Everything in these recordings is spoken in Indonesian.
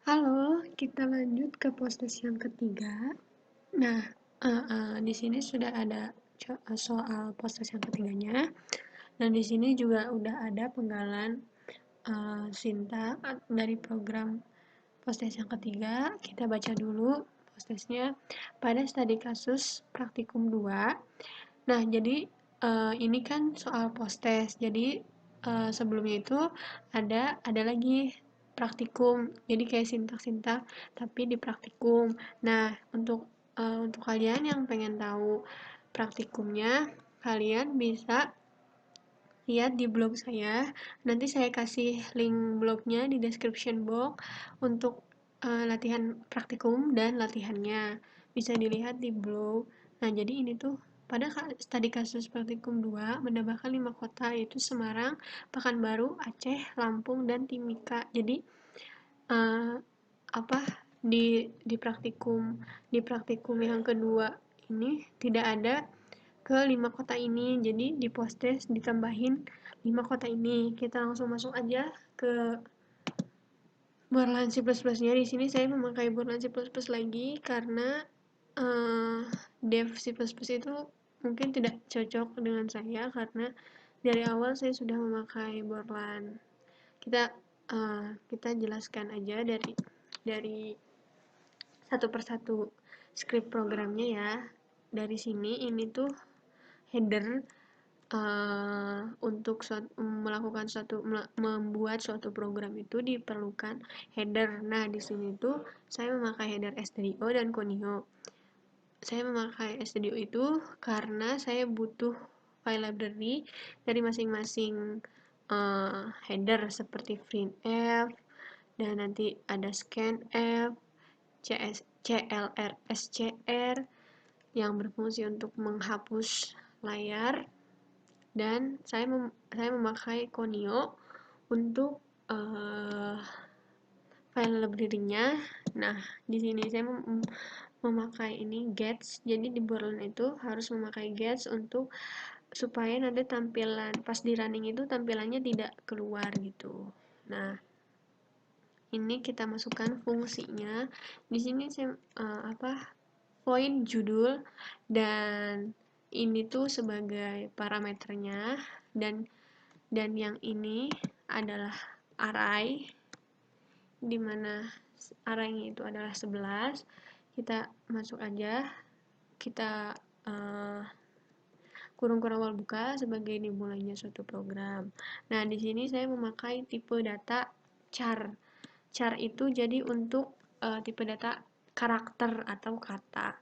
Halo, kita lanjut ke proses yang ketiga. Nah, di sini sudah ada soal proses yang ketiganya, dan di sini juga udah ada penggalan sintak dari program proses yang ketiga. Kita baca dulu prosesnya pada studi kasus praktikum 2. Nah, jadi ini kan soal postes. Jadi sebelumnya itu ada lagi praktikum. Jadi kayak sintak-sintak tapi di praktikum. Nah, untuk kalian yang pengen tahu praktikumnya, kalian bisa lihat di blog saya. Nanti saya kasih link blognya di description box untuk latihan praktikum dan latihannya. Bisa dilihat di blog. Nah, jadi ini tuh pada studi kasus praktikum 2 menambahkan 5 kota, yaitu Semarang, Pekanbaru, Aceh, Lampung, dan Timika. Jadi uh, apa di praktikum yang kedua ini tidak ada ke 5 kota ini, jadi di postes ditambahin 5 kota ini. Kita langsung masuk aja ke Borland C++ nya. Di sini saya memakai Borland C++ lagi karena dev C++ itu mungkin tidak cocok dengan saya karena dari awal saya sudah memakai Borland. Kita jelaskan aja dari satu persatu script programnya ya. Dari sini ini tuh header untuk membuat suatu program itu diperlukan header. Nah, di sini tuh saya memakai header studio dan conio. Saya memakai studio itu karena saya butuh file library dari masing-masing header seperti printf, dan nanti ada scanf, clr, yang berfungsi untuk menghapus layar, dan saya memakai conio untuk file library-nya. Nah, di sini saya memakai ini gets. Jadi di Borland itu harus memakai gets untuk supaya nanti tampilan pas di running itu tampilannya tidak keluar gitu. Nah, ini kita masukkan fungsinya. Di sini saya void judul, dan ini tuh sebagai parameternya, dan yang ini adalah array, dimana arraynya itu adalah 11. Kita masuk aja, kita kurung-kurung awal buka sebagai dimulainya suatu program. Nah, di sini saya memakai tipe data char. Char itu jadi untuk tipe data karakter atau kata.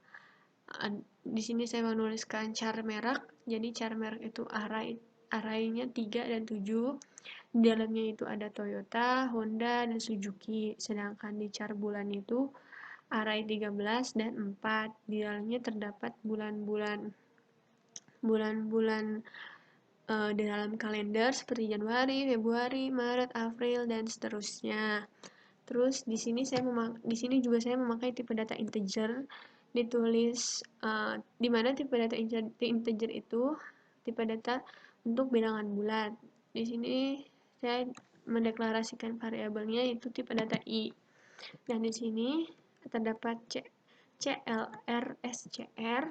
Di sini saya menuliskan char merek. Jadi char merek itu array-nya 3 dan 7. Di dalamnya itu ada Toyota, Honda, dan Suzuki. Sedangkan di char bulan itu array 13 dan 4. Di dalamnya terdapat bulan-bulan di dalam kalender seperti Januari, Februari, Maret, April, dan seterusnya. Terus di sini juga saya memakai tipe data integer, ditulis di mana tipe data integer itu tipe data untuk bilangan bulat. Di sini saya mendeklarasikan variabelnya yaitu tipe data i. Dan di sini terdapat clr, scr.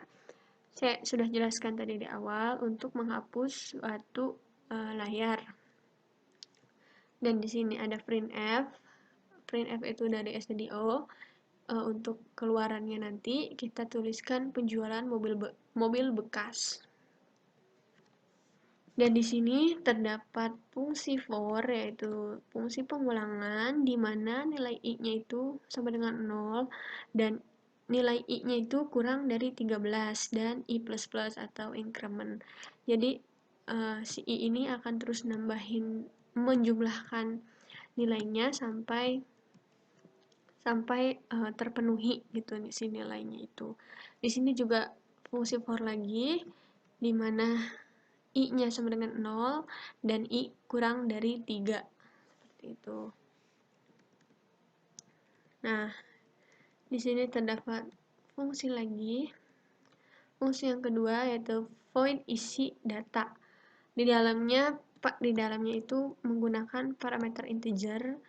Saya sudah jelaskan tadi di awal untuk menghapus suatu layar. Dan di sini ada printf. Printf itu dari studio. Untuk keluarannya nanti kita tuliskan penjualan mobil bekas. Dan di sini terdapat fungsi for, yaitu fungsi pengulangan, di mana nilai i-nya itu sama dengan 0, dan nilai i-nya itu kurang dari 13, dan i++ atau increment. Jadi si i ini akan terus menjumlahkan nilainya sampai terpenuhi gitu si nilainya itu. Di sini juga fungsi for lagi, di mana i-nya sama dengan 0 dan i kurang dari 3. Seperti itu. Nah, di sini terdapat fungsi lagi. Fungsi yang kedua yaitu void isi data. Di dalamnya itu menggunakan parameter integer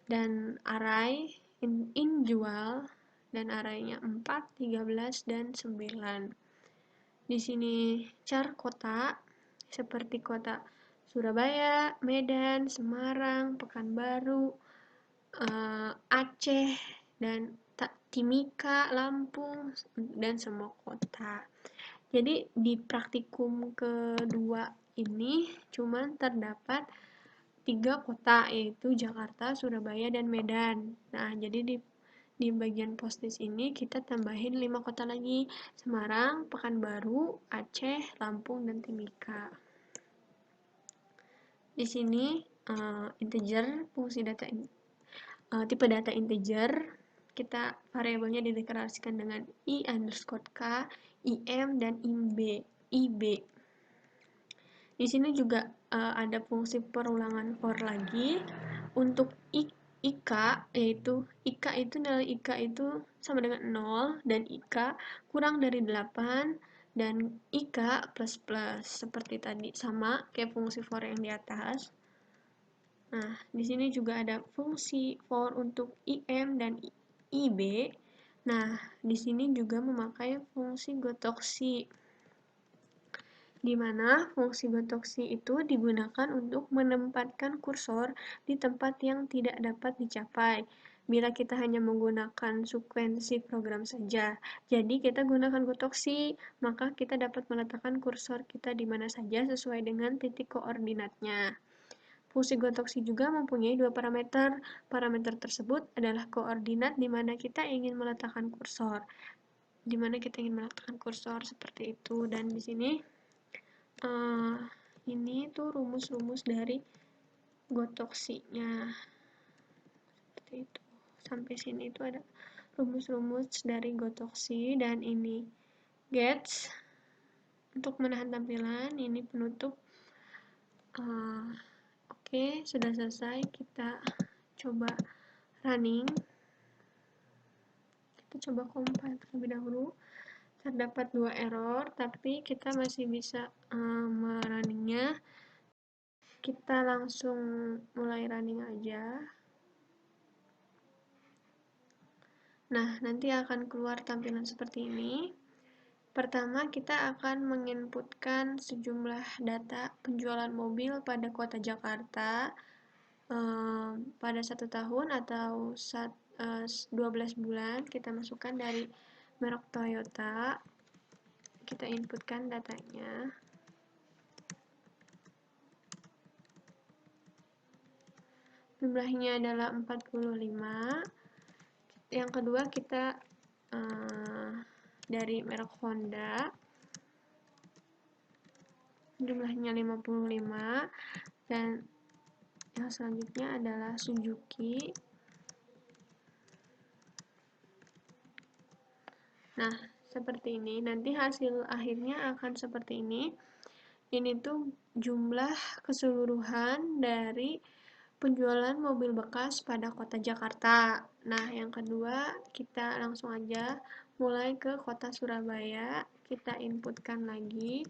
dan array injual dan arahnya 4, 13, dan 9. Di sini chart kota seperti kota Surabaya, Medan, Semarang, Pekanbaru, Aceh, dan Timika, Lampung, dan semua kota. Jadi di praktikum kedua ini cuman terdapat 3 kota, yaitu Jakarta, Surabaya, dan Medan. Nah, jadi di bagian postis ini kita tambahin 5 kota lagi, Semarang, Pekanbaru, Aceh, Lampung, dan Timika. Di sini integer, fungsi data tipe data integer, kita variabelnya dideklarasikan dengan i_k, im, dan ib. Di sini juga ada fungsi perulangan for lagi. Untuk IK, yaitu nilai IK itu sama dengan 0, dan IK kurang dari 8, dan IK plus plus seperti tadi, sama kayak fungsi for yang di atas. Nah, di sini juga ada fungsi for untuk IM dan IB. Nah, di sini juga memakai fungsi gotoksi, di mana fungsi gotoksi itu digunakan untuk menempatkan kursor di tempat yang tidak dapat dicapai bila kita hanya menggunakan sekuensi program saja. Jadi kita gunakan gotoksi, maka kita dapat meletakkan kursor kita di mana saja sesuai dengan titik koordinatnya. Fungsi gotoksi juga mempunyai 2 parameter. Parameter tersebut adalah koordinat di mana kita ingin meletakkan kursor. Seperti itu. Dan di sini ini tuh rumus-rumus dari gotoksinya. Seperti itu. Sampai sini itu ada rumus-rumus dari gotoksi, dan ini gets untuk menahan tampilan, ini penutup. Oke, sudah selesai. Kita coba running. Kita coba compile terlebih dahulu. Terdapat 2 error, tapi kita masih bisa merunningnya. Kita langsung mulai running aja. Nah, nanti akan keluar tampilan seperti ini. Pertama, kita akan menginputkan sejumlah data penjualan mobil pada kota Jakarta pada 1 tahun atau 12 bulan. Kita masukkan dari merek Toyota. Kita inputkan datanya. Jumlahnya adalah 45. Yang kedua, kita dari merek Honda, jumlahnya 55, dan yang selanjutnya adalah Suzuki. Nah, seperti ini. Nanti hasil akhirnya akan seperti ini. Ini tuh jumlah keseluruhan dari penjualan mobil bekas pada kota Jakarta. Nah, yang kedua, kita langsung aja mulai ke kota Surabaya. Kita inputkan lagi.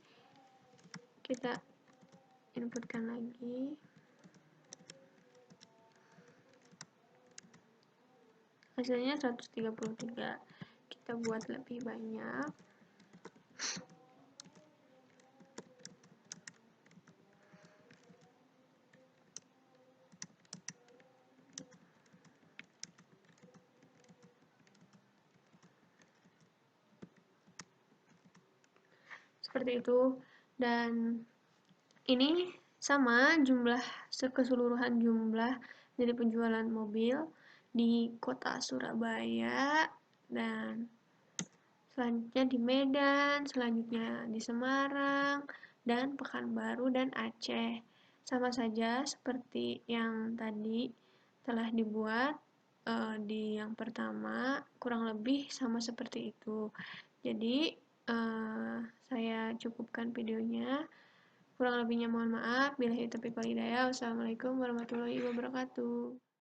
Hasilnya 133. Kita buat lebih banyak. Seperti itu. Dan ini sama jumlah keseluruhan jumlah dari penjualan mobil di kota Surabaya, dan selanjutnya di Medan, selanjutnya di Semarang, dan Pekanbaru, dan Aceh. Sama saja seperti yang tadi telah dibuat di yang pertama, kurang lebih sama seperti itu. Jadi saya cukupkan videonya. Kurang lebihnya mohon maaf. Billahi taufiq wal hidayah. Wassalamualaikum warahmatullahi wabarakatuh.